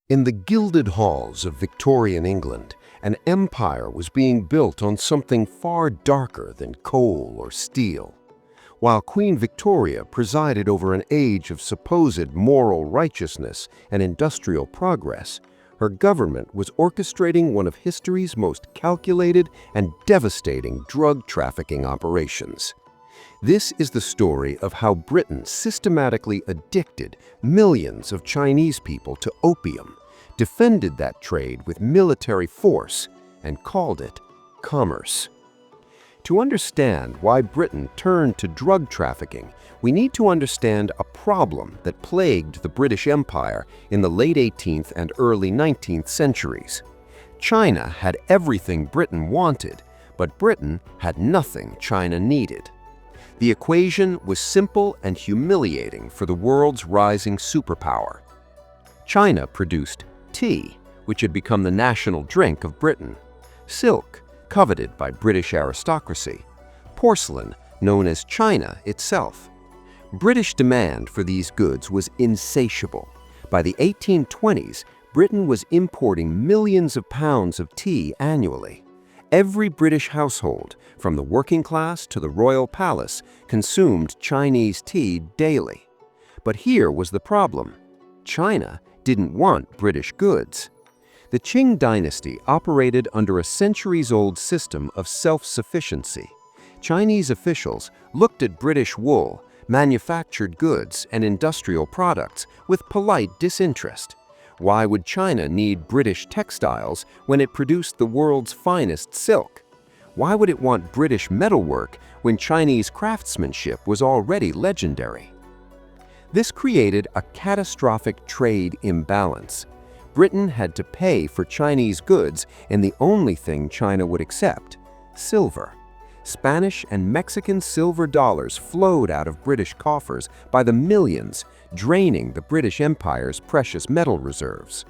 In the gilded halls of Victorian England, an empire was being built on something far darker than coal or steel. While Queen Victoria presided over an age of supposed moral righteousness and industrial progress, her government was orchestrating one of history's most calculated and devastating drug trafficking operations. This is the story of how Britain systematically addicted millions of Chinese people to opium, defended that trade with military force, and called it commerce. To understand why Britain turned to drug trafficking, we need to understand a problem that plagued the British Empire in the late 18th and early 19th centuries. China had everything Britain wanted, but Britain had nothing China needed. The equation was simple and humiliating for the world's rising superpower. China produced tea, which had become the national drink of Britain; silk, coveted by British aristocracy; porcelain, known as China itself. British demand for these goods was insatiable. By the 1820s, Britain was importing millions of pounds of tea annually. Every British household, from the working class to the royal palace, consumed Chinese tea daily. But here was the problem. China didn't want British goods. The Qing dynasty operated under a centuries-old system of self-sufficiency. Chinese officials looked at British wool, manufactured goods, and industrial products with polite disinterest. Why would China need British textiles when it produced the world's finest silk? Why would it want British metalwork when Chinese craftsmanship was already legendary? This created a catastrophic trade imbalance. Britain had to pay for Chinese goods and the only thing China would accept: silver. Spanish and Mexican silver dollars flowed out of British coffers by the millions, draining the British Empire's precious metal reserves.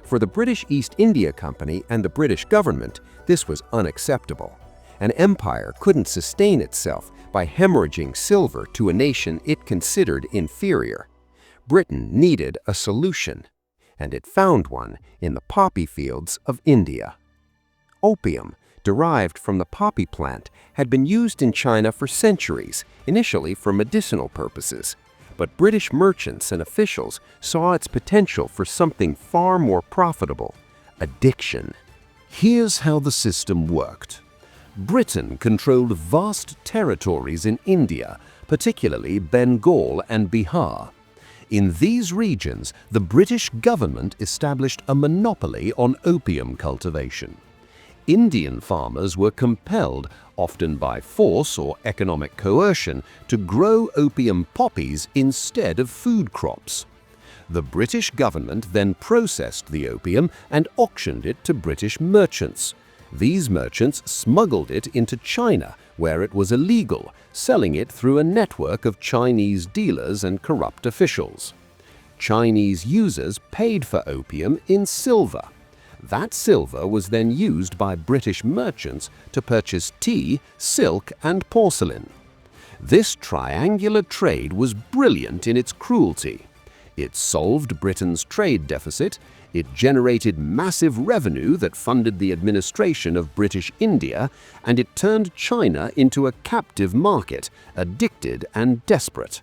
For the British East India Company and the British government, this was unacceptable. An empire couldn't sustain itself by hemorrhaging silver to a nation it considered inferior. Britain needed a solution, and it found one in the poppy fields of India. Opium, derived from the poppy plant, had been used in China for centuries, initially for medicinal purposes. But British merchants and officials saw its potential for something far more profitable: addiction. Here's how the system worked. Britain controlled vast territories in India, particularly Bengal and Bihar. In these regions, the British government established a monopoly on opium cultivation. Indian farmers were compelled, often by force or economic coercion, to grow opium poppies instead of food crops. The British government then processed the opium and auctioned it to British merchants. These merchants smuggled it into China, where it was illegal, selling it through a network of Chinese dealers and corrupt officials. Chinese users paid for opium in silver. That silver was then used by British merchants to purchase tea, silk, and porcelain. This triangular trade was brilliant in its cruelty. It solved Britain's trade deficit, it generated massive revenue that funded the administration of British India, and it turned China into a captive market, addicted and desperate.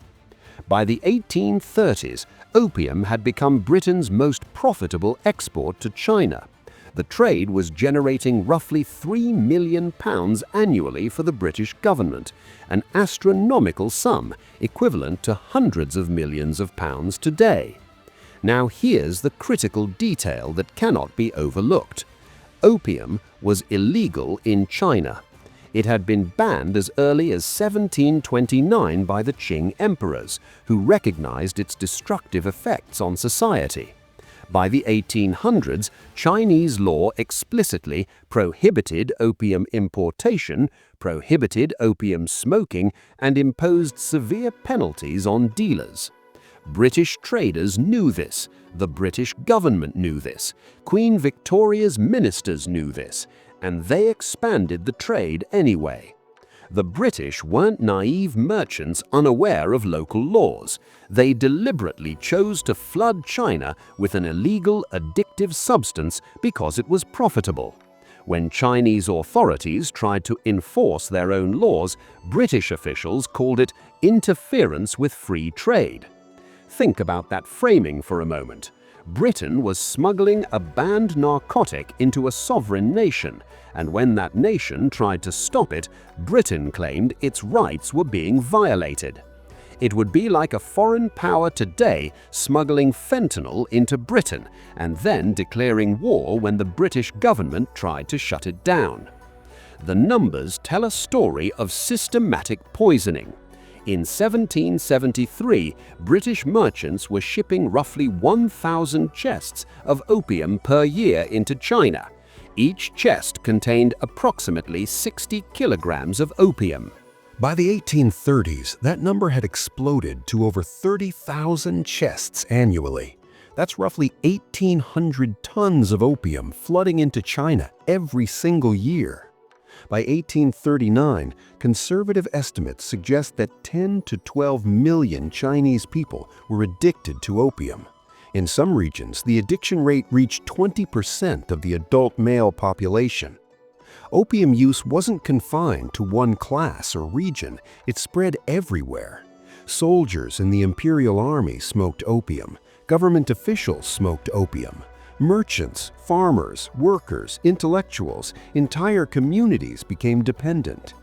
By the 1830s, opium had become Britain's most profitable export to China. The trade was generating roughly £3 million annually for the British government, an astronomical sum equivalent to hundreds of millions of pounds today. Now here's the critical detail that cannot be overlooked. Opium was illegal in China. It had been banned as early as 1729 by the Qing emperors, who recognized its destructive effects on society. By the 1800s, Chinese law explicitly prohibited opium importation, prohibited opium smoking, and imposed severe penalties on dealers. British traders knew this, the British government knew this, Queen Victoria's ministers knew this, and they expanded the trade anyway. The British weren't naive merchants unaware of local laws. They deliberately chose to flood China with an illegal, addictive substance because it was profitable. When Chinese authorities tried to enforce their own laws, British officials called it interference with free trade. Think about that framing for a moment. Britain was smuggling a banned narcotic into a sovereign nation, and when that nation tried to stop it, Britain claimed its rights were being violated. It would be like a foreign power today smuggling fentanyl into Britain and then declaring war when the British government tried to shut it down. The numbers tell a story of systematic poisoning. In 1773, British merchants were shipping roughly 1,000 chests of opium per year into China. Each chest contained approximately 60 kilograms of opium. By the 1830s, that number had exploded to over 30,000 chests annually. That's roughly 1,800 tons of opium flooding into China every single year. By 1839, conservative estimates suggest that 10 to 12 million Chinese people were addicted to opium. In some regions, the addiction rate reached 20% of the adult male population. Opium use wasn't confined to one class or region, it spread everywhere. Soldiers in the Imperial Army smoked opium, government officials smoked opium. Merchants, farmers, workers, intellectuals, entire communities became dependent.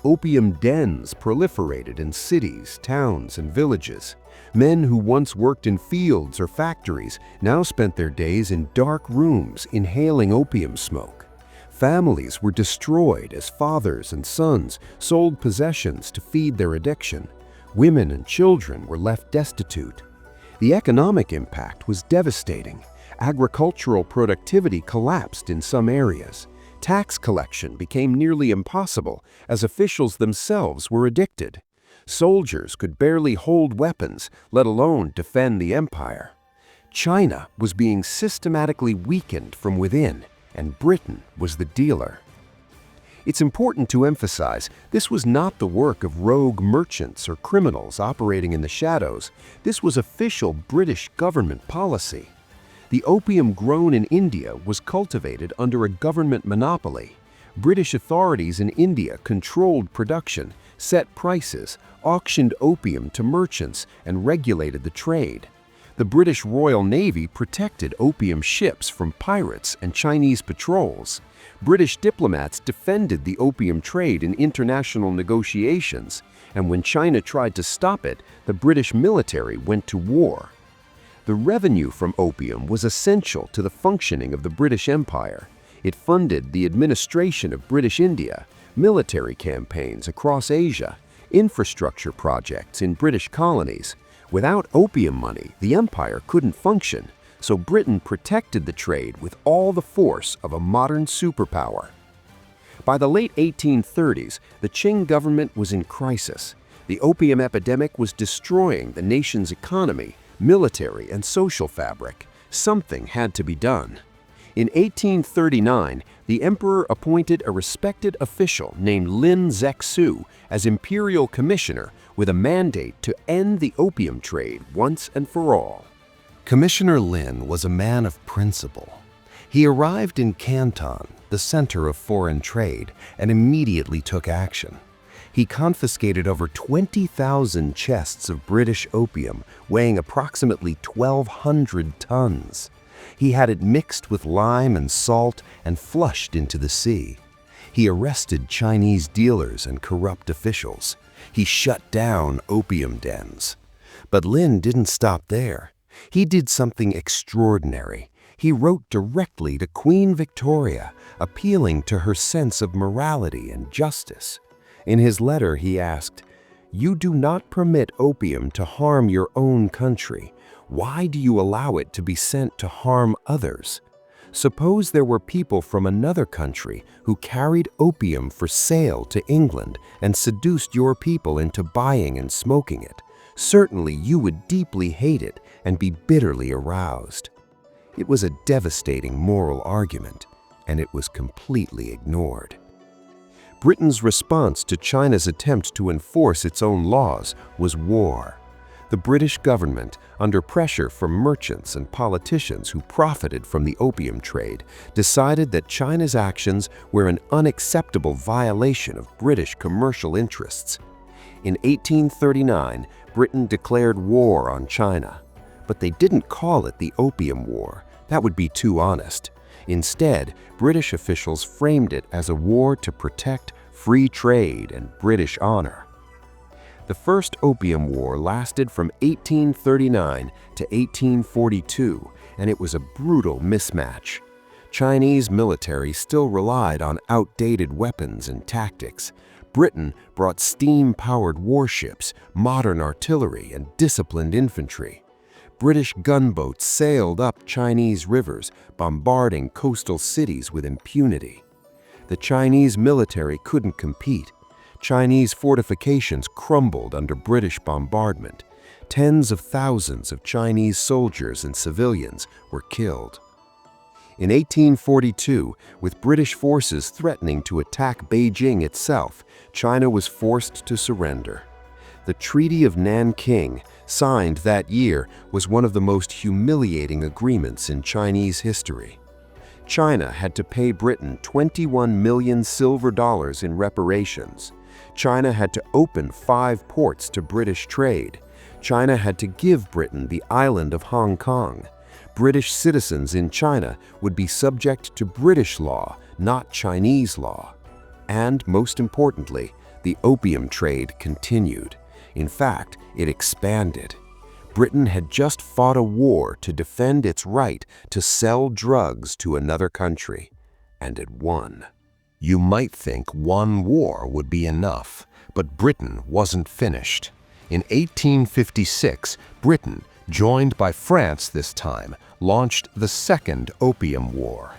Opium dens proliferated in cities, towns, and villages. Men who once worked in fields or factories now spent their days in dark rooms inhaling opium smoke. Families were destroyed as fathers and sons sold possessions to feed their addiction. Women and children were left destitute. The economic impact was devastating. Agricultural productivity collapsed in some areas. Tax collection became nearly impossible as officials themselves were addicted. Soldiers could barely hold weapons, let alone defend the empire. China was being systematically weakened from within, and Britain was the dealer. It's important to emphasize this was not the work of rogue merchants or criminals operating in the shadows. This was official British government policy. The opium grown in India was cultivated under a government monopoly. British authorities in India controlled production, set prices, auctioned opium to merchants, and regulated the trade. The British Royal Navy protected opium ships from pirates and Chinese patrols. British diplomats defended the opium trade in international negotiations, and when China tried to stop it, the British military went to war. The revenue from opium was essential to the functioning of the British Empire. It funded the administration of British India, military campaigns across Asia, infrastructure projects in British colonies. Without opium money, the empire couldn't function, so Britain protected the trade with all the force of a modern superpower. By the late 1830s, the Qing government was in crisis. The opium epidemic was destroying the nation's economy, military, and social fabric. Something had to be done. In 1839, the emperor appointed a respected official named Lin Zexu as imperial commissioner with a mandate to end the opium trade once and for all. Commissioner Lin was a man of principle. He arrived in Canton, the center of foreign trade, and immediately took action. He confiscated over 20,000 chests of British opium, weighing approximately 1,200 tons. He had it mixed with lime and salt and flushed into the sea. He arrested Chinese dealers and corrupt officials. He shut down opium dens. But Lin didn't stop there. He did something extraordinary. He wrote directly to Queen Victoria, appealing to her sense of morality and justice. In his letter, he asked, "You do not permit opium to harm your own country. Why do you allow it to be sent to harm others? Suppose there were people from another country who carried opium for sale to England and seduced your people into buying and smoking it. Certainly you would deeply hate it and be bitterly aroused." It was a devastating moral argument, and it was completely ignored. Britain's response to China's attempt to enforce its own laws was war. The British government, under pressure from merchants and politicians who profited from the opium trade, decided that China's actions were an unacceptable violation of British commercial interests. In 1839, Britain declared war on China. But they didn't call it the Opium War. That would be too honest. Instead, British officials framed it as a war to protect free trade and British honor. The First Opium War lasted from 1839 to 1842, and it was a brutal mismatch. Chinese military still relied on outdated weapons and tactics. Britain brought steam-powered warships, modern artillery, and disciplined infantry. British gunboats sailed up Chinese rivers, bombarding coastal cities with impunity. The Chinese military couldn't compete. Chinese fortifications crumbled under British bombardment. Tens of thousands of Chinese soldiers and civilians were killed. In 1842, with British forces threatening to attack Beijing itself, China was forced to surrender. The Treaty of Nanking, signed that year, was one of the most humiliating agreements in Chinese history. China had to pay Britain 21 million silver dollars in reparations. China had to open 5 ports to British trade. China had to give Britain the island of Hong Kong. British citizens in China would be subject to British law, not Chinese law. And most importantly, the opium trade continued. In fact, it expanded. Britain had just fought a war to defend its right to sell drugs to another country, and it won. You might think one war would be enough, but Britain wasn't finished. In 1856, Britain, joined by France this time, launched the Second Opium War.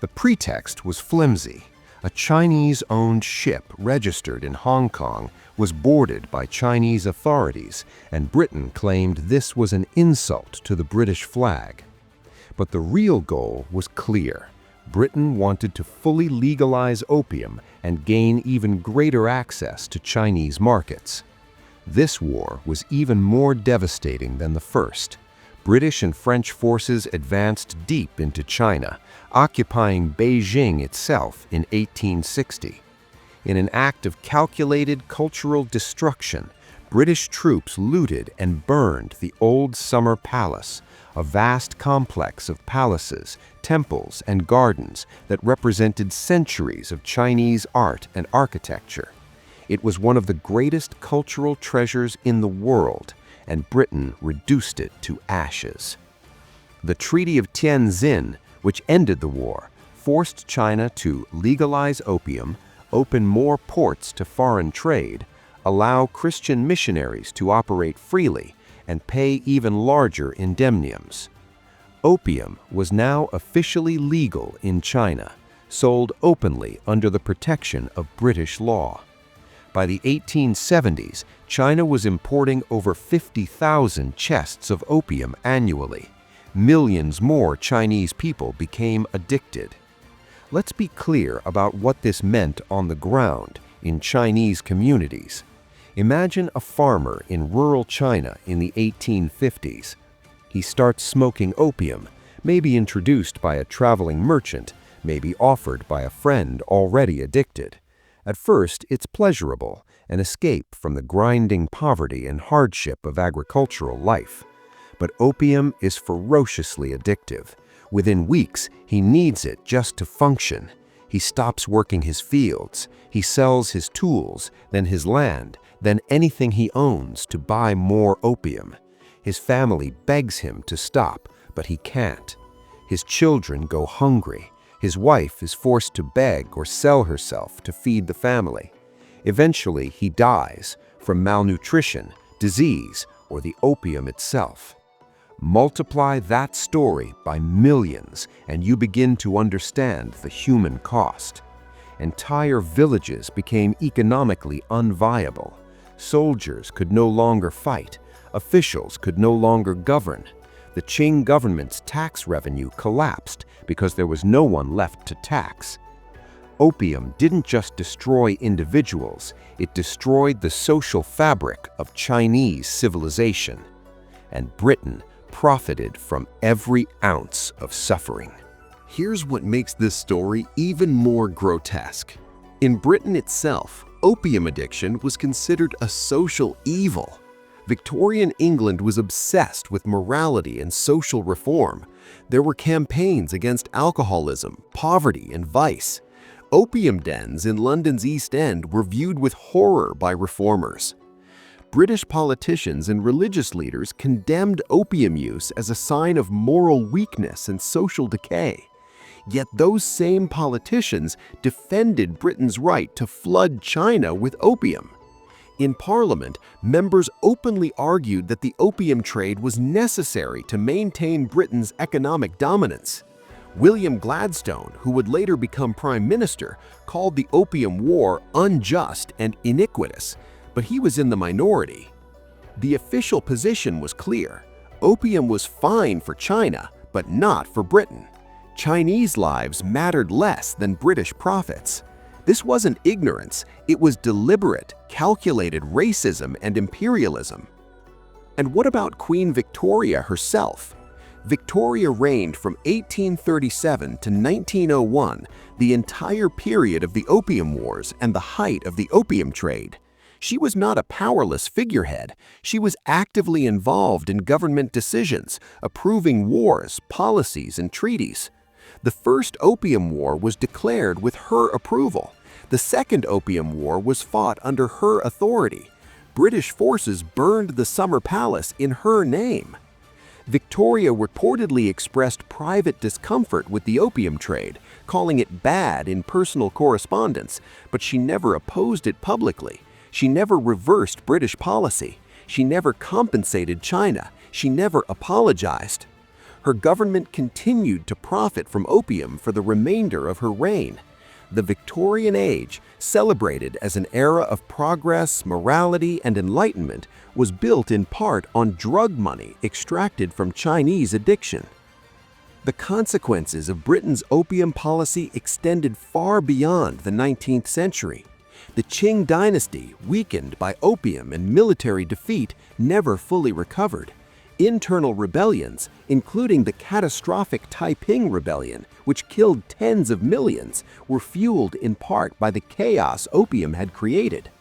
The pretext was flimsy. A Chinese-owned ship registered in Hong Kong was boarded by Chinese authorities, and Britain claimed this was an insult to the British flag. But the real goal was clear. Britain wanted to fully legalize opium and gain even greater access to Chinese markets. This war was even more devastating than the first. British and French forces advanced deep into China, occupying Beijing itself in 1860. In an act of calculated cultural destruction, British troops looted and burned the Old Summer Palace, a vast complex of palaces, temples, and gardens that represented centuries of Chinese art and architecture. It was one of the greatest cultural treasures in the world, and Britain reduced it to ashes. The Treaty of Tianjin, which ended the war, forced China to legalize opium, open more ports to foreign trade, allow Christian missionaries to operate freely, and pay even larger indemniums. Opium was now officially legal in China, sold openly under the protection of British law. By the 1870s, China was importing over 50,000 chests of opium annually. Millions more Chinese people became addicted. Let's be clear about what this meant on the ground in Chinese communities. Imagine a farmer in rural China in the 1850s. He starts smoking opium, maybe introduced by a traveling merchant, maybe offered by a friend already addicted. At first, it's pleasurable, an escape from the grinding poverty and hardship of agricultural life. But opium is ferociously addictive. Within weeks, he needs it just to function. He stops working his fields. He sells his tools, then his land, then anything he owns to buy more opium. His family begs him to stop, but he can't. His children go hungry. His wife is forced to beg or sell herself to feed the family. Eventually, he dies from malnutrition, disease, or the opium itself. Multiply that story by millions, and you begin to understand the human cost. Entire villages became economically unviable. Soldiers could no longer fight. Officials could no longer govern. The Qing government's tax revenue collapsed because there was no one left to tax. Opium didn't just destroy individuals, it destroyed the social fabric of Chinese civilization. And Britain profited from every ounce of suffering. Here's what makes this story even more grotesque. In Britain itself, opium addiction was considered a social evil. Victorian England was obsessed with morality and social reform. There were campaigns against alcoholism, poverty, and vice. Opium dens in London's East End were viewed with horror by reformers. British politicians and religious leaders condemned opium use as a sign of moral weakness and social decay. Yet those same politicians defended Britain's right to flood China with opium. In Parliament, members openly argued that the opium trade was necessary to maintain Britain's economic dominance. William Gladstone, who would later become Prime Minister, called the Opium War unjust and iniquitous, but he was in the minority. The official position was clear. Opium was fine for China, but not for Britain. Chinese lives mattered less than British profits. This wasn't ignorance, it was deliberate, calculated racism and imperialism. And what about Queen Victoria herself? Victoria reigned from 1837 to 1901, the entire period of the Opium Wars and the height of the opium trade. She was not a powerless figurehead. She was actively involved in government decisions, approving wars, policies, and treaties. The First Opium War was declared with her approval. The Second Opium War was fought under her authority. British forces burned the Summer Palace in her name. Victoria reportedly expressed private discomfort with the opium trade, calling it bad in personal correspondence, but she never opposed it publicly. She never reversed British policy. She never compensated China. She never apologized. Her government continued to profit from opium for the remainder of her reign. The Victorian age, celebrated as an era of progress, morality, and enlightenment, was built in part on drug money extracted from Chinese addiction. The consequences of Britain's opium policy extended far beyond the 19th century. The Qing dynasty, weakened by opium and military defeat, never fully recovered. Internal rebellions, including the catastrophic Taiping Rebellion, which killed tens of millions, were fueled in part by the chaos opium had created.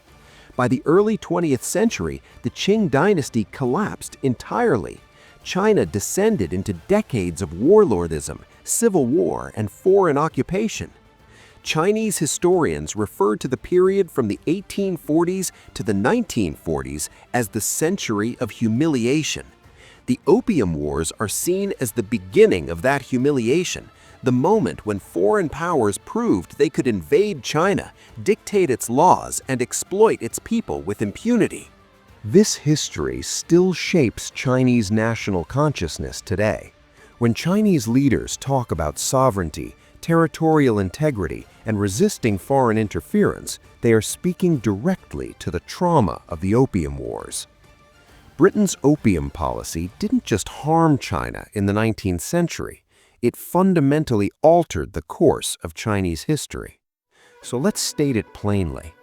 By the early 20th century, the Qing dynasty collapsed entirely. China descended into decades of warlordism, civil war, and foreign occupation. Chinese historians refer to the period from the 1840s to the 1940s as the century of humiliation. The Opium Wars are seen as the beginning of that humiliation, the moment when foreign powers proved they could invade China, dictate its laws, and exploit its people with impunity. This history still shapes Chinese national consciousness today. When Chinese leaders talk about sovereignty, territorial integrity, and resisting foreign interference, they are speaking directly to the trauma of the Opium Wars. Britain's opium policy didn't just harm China in the 19th century, it fundamentally altered the course of Chinese history. So let's state it plainly.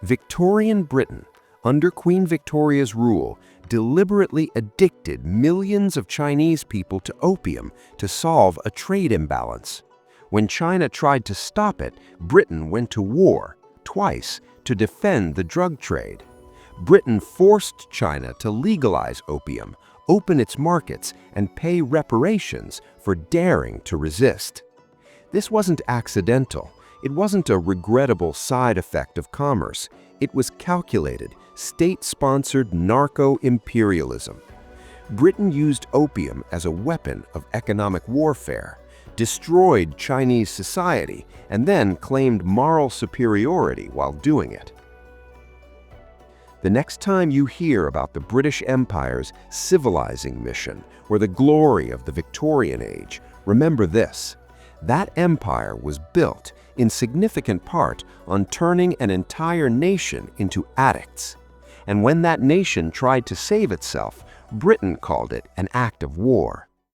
Victorian Britain, under Queen Victoria's rule, deliberately addicted millions of Chinese people to opium to solve a trade imbalance. When China tried to stop it, Britain went to war, twice, to defend the drug trade. Britain forced China to legalize opium, open its markets, and pay reparations for daring to resist. This wasn't accidental. It wasn't a regrettable side effect of commerce. It was calculated, state-sponsored narco-imperialism. Britain used opium as a weapon of economic warfare, destroyed Chinese society, and then claimed moral superiority while doing it. The next time you hear about the British Empire's civilizing mission or the glory of the Victorian age, remember this: that empire was built in significant part on turning an entire nation into addicts. And when that nation tried to save itself, Britain called it an act of war.